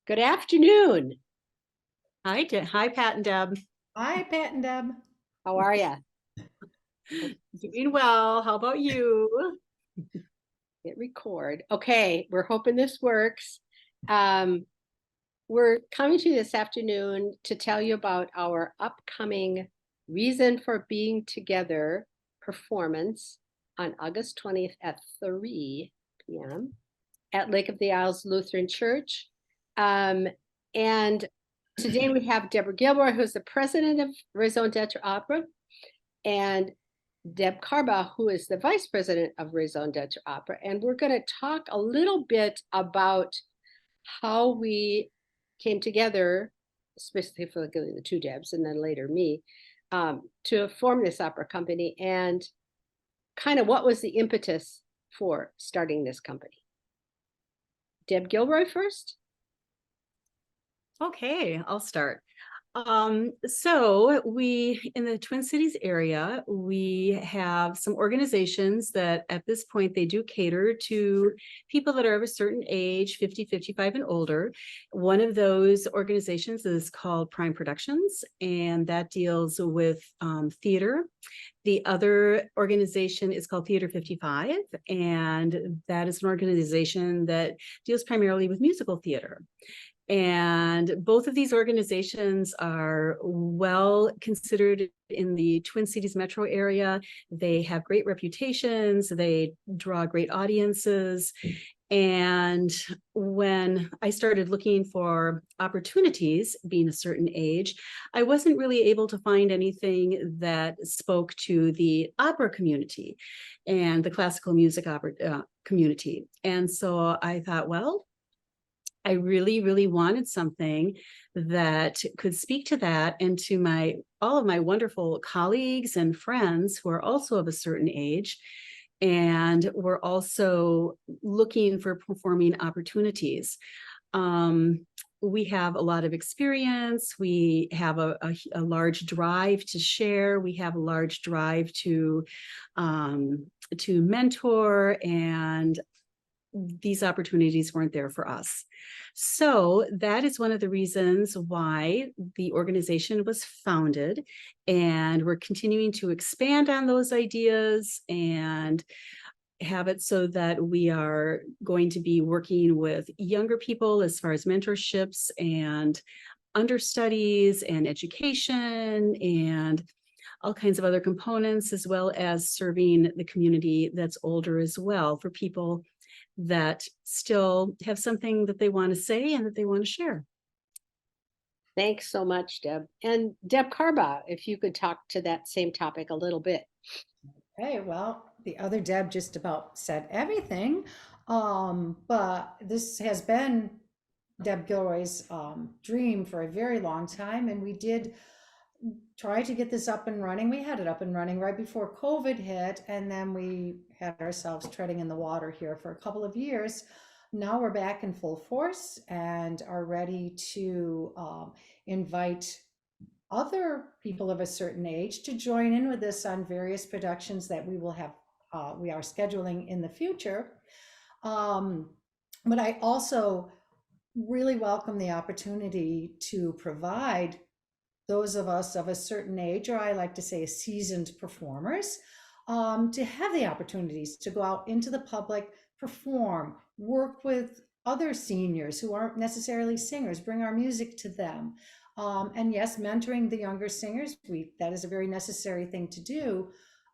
Good afternoon. Hi, Pat and Deb. Hi, Pat and Deb. How are you? Doing well. How about you? Hit record. Okay, we're hoping this works. We're coming to you this afternoon to tell you about our upcoming Reason for Being Together performance on August 20th at 3 p.m. at Lake of the Isles Lutheran Church. And today we have Deborah Gilroy, who's the president of Raison d'Etre Opera, and Deb Carbaugh, who is the vice president of Raison d'Etre Opera. And we're going to talk a little bit about how we came together, specifically the two Debs and then later me, to form this opera company and kind of what was the impetus for starting this company. Deb Gilroy first. Okay, I'll start. So we, in the Twin Cities area, we have some organizations that at this point, they do cater to people that are of a certain age, 50, 55 and older. One of those organizations is called Prime Productions, and that deals with theater. The other organization is called Theater 55, and that is an organization that deals primarily with musical theater. And both of these organizations are well considered in the Twin Cities metro area. They have great reputations. They draw great audiences. And when I started looking for opportunities, being a certain age, I wasn't really able to find anything that spoke to the opera community and the classical music opera community. And so I thought, well, I really, really wanted something that could speak to that and to all of my wonderful colleagues and friends who are also of a certain age. And we're also looking for performing opportunities. We have a lot of experience. We have a large drive to share. We have a large drive to mentor, and these opportunities weren't there for us. So that is one of the reasons why the organization was founded, and we're continuing to expand on those ideas and have it so that we are going to be working with younger people as far as mentorships and understudies and education and all kinds of other components, as well as serving the community that's older as well, for people that still have something that they want to say and that they want to share. Thanks so much, Deb. And Deb Carbaugh, if you could talk to that same topic a little bit. Hey, well, the other Deb just about said everything. But this has been Deb Gilroy's dream for a very long time, and we did try to get this up and running. We had it up and running right before COVID hit, and then we had ourselves treading in the water here for a couple of years. Now we're back in full force and are ready to invite other people of a certain age to join in with us on various productions that we will have, we are scheduling in the future. But I also really welcome the opportunity to provide those of us of a certain age, or I like to say seasoned performers, to have the opportunities to go out into the public, perform, work with other seniors who aren't necessarily singers, bring our music to them. And yes, mentoring the younger singers, that is a very necessary thing to do.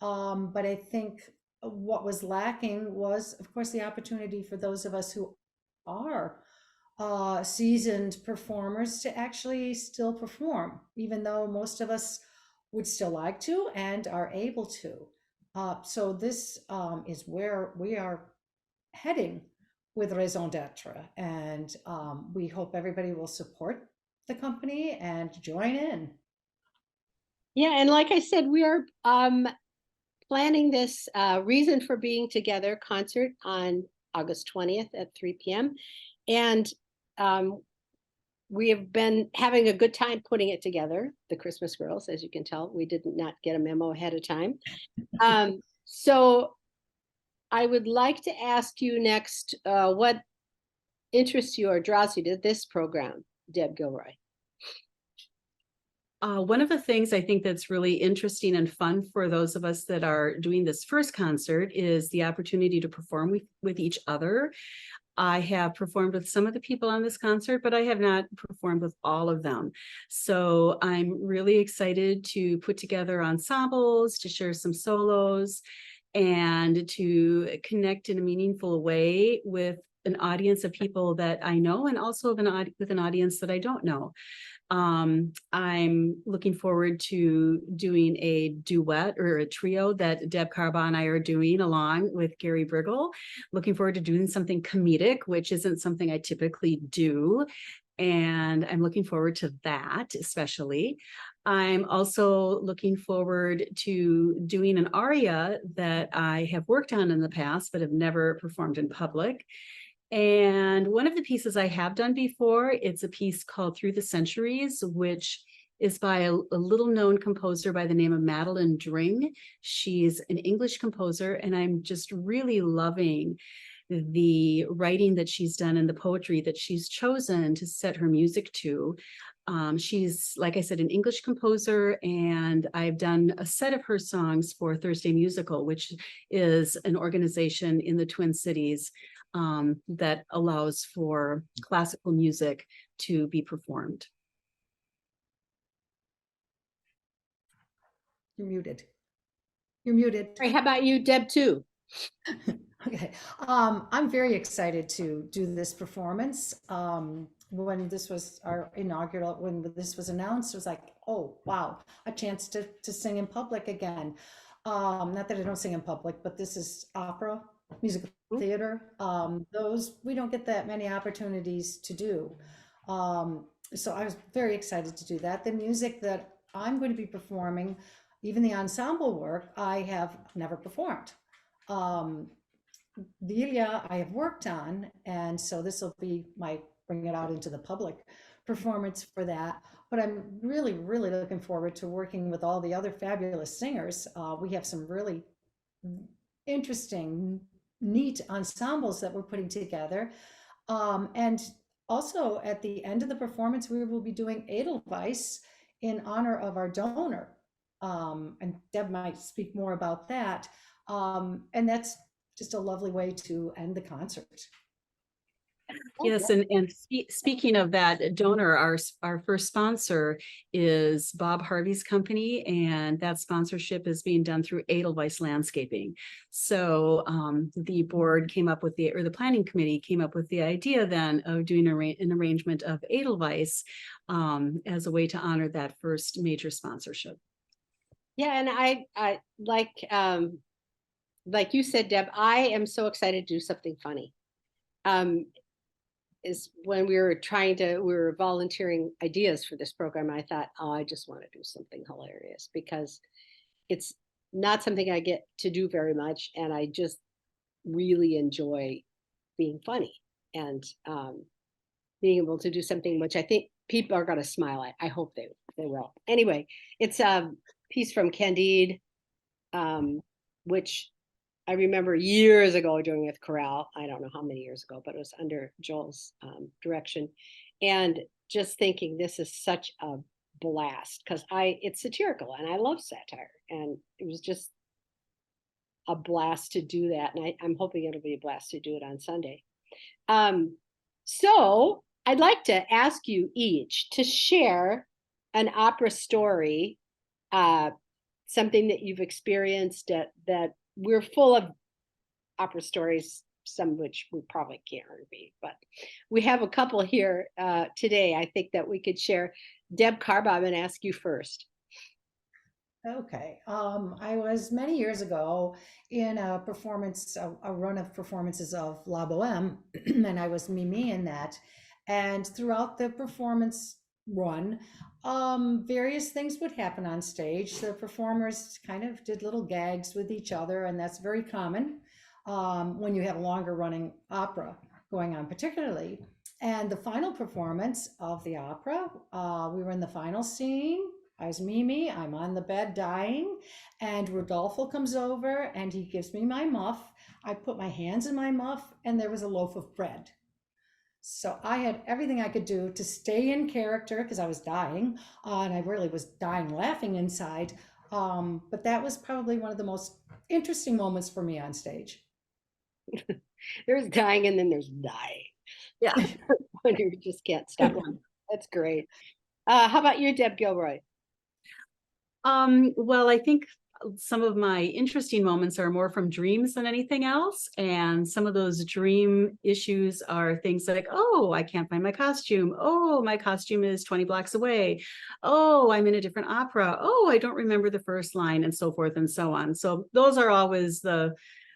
But I think what was lacking was, of course, the opportunity for those of us who are seasoned performers to actually still perform, even though most of us would still like to and are able to. So this is where we are heading with Raison d'Etre, and we hope everybody will support the company and join in. Yeah, and like I said, we are planning this Reason for Being Together concert on August 20th at 3 p.m. And we have been having a good time putting it together, the Christmas Girls. As you can tell, we did not get a memo ahead of time. So I would like to ask you next what interests you or draws you to this program, Deb Gilroy? One of the things I think that's really interesting and fun for those of us that are doing this first concert is the opportunity to perform with each other. I have performed with some of the people on this concert, but I have not performed with all of them. So I'm really excited to put together ensembles, to share some solos, and to connect in a meaningful way with an audience of people that I know, and also with an audience that I don't know. I'm looking forward to doing a duet or a trio that Deb Carbaugh and I are doing along with Gary Briggle. Looking forward to doing something comedic, which isn't something I typically do. And I'm looking forward to that, especially. I'm also looking forward to doing an aria that I have worked on in the past, but have never performed in public. And one of the pieces I have done before, it's a piece called Through the Centuries, which is by a little known composer by the name of Madeline Dring. She's an English composer, and I'm just really loving the writing that she's done and the poetry that she's chosen to set her music to. She's, like I said, an English composer, and I've done a set of her songs for Thursday Musical, which is an organization in the Twin Cities that allows for classical music to be performed. You're muted. You're muted. All right, how about you, Deb, too? Okay. I'm very excited to do this performance. When this was our inaugural, when this was announced, it was like, oh, wow, a chance to sing in public again. Not that I don't sing in public, but this is opera, musical theater. Those, we don't get that many opportunities to do. So I was very excited to do that. The music that I'm going to be performing, even the ensemble work, I have never performed. Delia I have worked on, and so this will be my bring it out into the public performance for that. But I'm really, really looking forward to working with all the other fabulous singers. We have some really interesting, neat ensembles that we're putting together. And also at the end of the performance, we will be doing Edelweiss in honor of our donor. And Deb might speak more about that. And that's just a lovely way to end the concert. Yes, and speaking of that donor, our first sponsor is Bob Harvey's company, and that sponsorship is being done through Edelweiss Landscaping. So the board came up with the planning committee came up with the idea then of doing an arrangement of Edelweiss as a way to honor that first major sponsorship. Yeah, and I like you said, Deb, I am so excited to do something funny. Is when we were volunteering ideas for this program, I thought, oh, I just want to do something hilarious, because it's not something I get to do very much, and I just really enjoy being funny and being able to do something which I think people are going to smile at. I hope they will. Anyway, it's a piece from Candide, which I remember years ago doing with chorale. I don't know how many years ago, but it was under Joel's direction. And just thinking, this is such a blast, because it's satirical and I love satire. And it was just a blast to do that. And I'm hoping it'll be a blast to do it on Sunday. So I'd like to ask you each to share an opera story, something that you've experienced that we're full of opera stories, some of which we probably can't repeat, but we have a couple here today. I think that we could share. Deb Carbaugh, I'm going to ask you first. Okay. I was many years ago in a performance, a run of performances of La Boheme, and I was Mimi in that. And throughout the performance run, various things would happen on stage. The performers kind of did little gags with each other, and that's very common when you have a longer running opera going on, particularly. And the final performance of the opera, we were in the final scene. I was Mimi, I'm on the bed dying, and Rodolfo comes over and he gives me my muff. I put my hands in my muff, and there was a loaf of bread. So I had everything I could do to stay in character because I was dying, and I really was dying laughing inside. But that was probably one of the most interesting moments for me on stage. There's dying and then there's dying. Yeah. When you just can't stop. That's great. How about you, Deb Gilroy? Well, I think some of my interesting moments are more from dreams than anything else. And some of those dream issues are things like, oh, I can't find my costume. Oh, my costume is 20 blocks away. Oh, I'm in a different opera. Oh, I don't remember the first line, and so forth and so on. So those are always the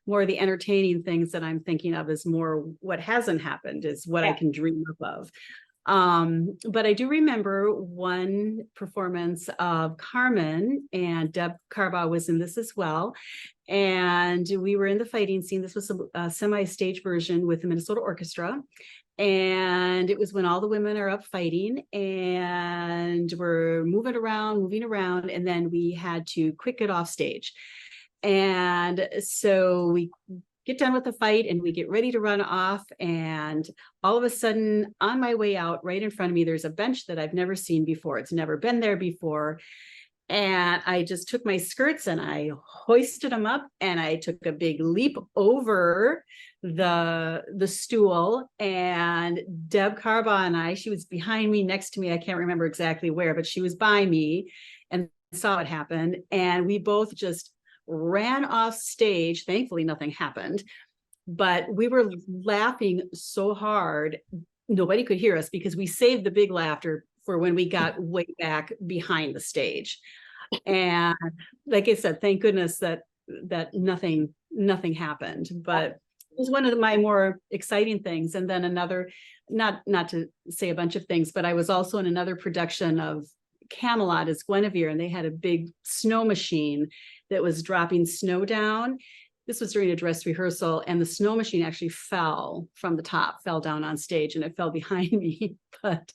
more the entertaining things that I'm thinking of, is more what hasn't happened, is what I can dream up of. But I do remember one performance of Carmen, and Deb Carbaugh was in this as well. And we were in the fighting scene. This was a semi-stage version with the Minnesota Orchestra. And it was when all the women are up fighting and we're moving around, and then we had to quick get off stage. And so we get done with the fight and we get ready to run off, and all of a sudden, on my way out, right in front of me, there's a bench that I've never seen before. It's never been there before. And I just took my skirts and I hoisted them up, and I took a big leap over the stool, and Deb Carbaugh and I, she was behind me, next to me, I can't remember exactly where, but she was by me and saw it happen, and we both just ran off stage. Thankfully, nothing happened, but we were laughing so hard, nobody could hear us because we saved the big laughter for when we got way back behind the stage. And like I said, thank goodness that nothing happened, but it was one of my more exciting things. And then another, not to say a bunch of things, but I was also in another production of Camelot as Guinevere, and they had a big snow machine that was dropping snow down. This was during a dress rehearsal, and the snow machine actually fell from the top, fell down on stage, and it fell behind me, but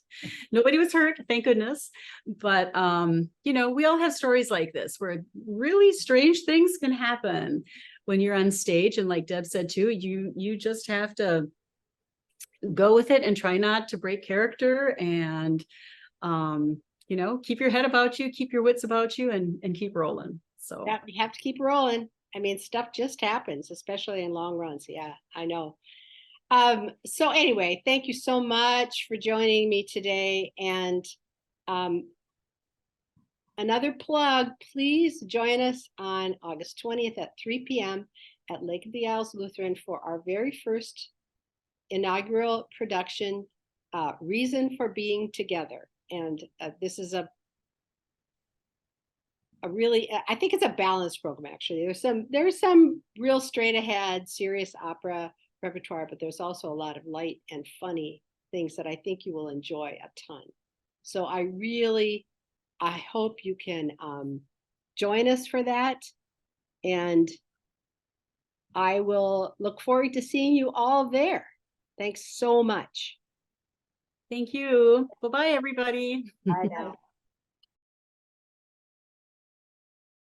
nobody was hurt, thank goodness. But we all have stories like this where really strange things can happen when you're on stage. And like Deb said too, you just have to go with it and try not to break character, and keep your head about you, keep your wits about you, and keep rolling. So yeah, you have to keep rolling. I mean, stuff just happens, especially in long runs. Yeah, I know. So anyway, thank you so much for joining me today. And another plug, please join us on August 20th at 3 p.m. at Lake of the Isles Lutheran for our very first inaugural production, Reason for Being Together. And this is a really, I think it's a balanced program, actually. There's some real straight ahead serious opera repertoire, but there's also a lot of light and funny things that I think you will enjoy a ton. So I hope you can join us for that, and I will look forward to seeing you all there. Thanks so much. thank you. Bye-bye, everybody. Bye now.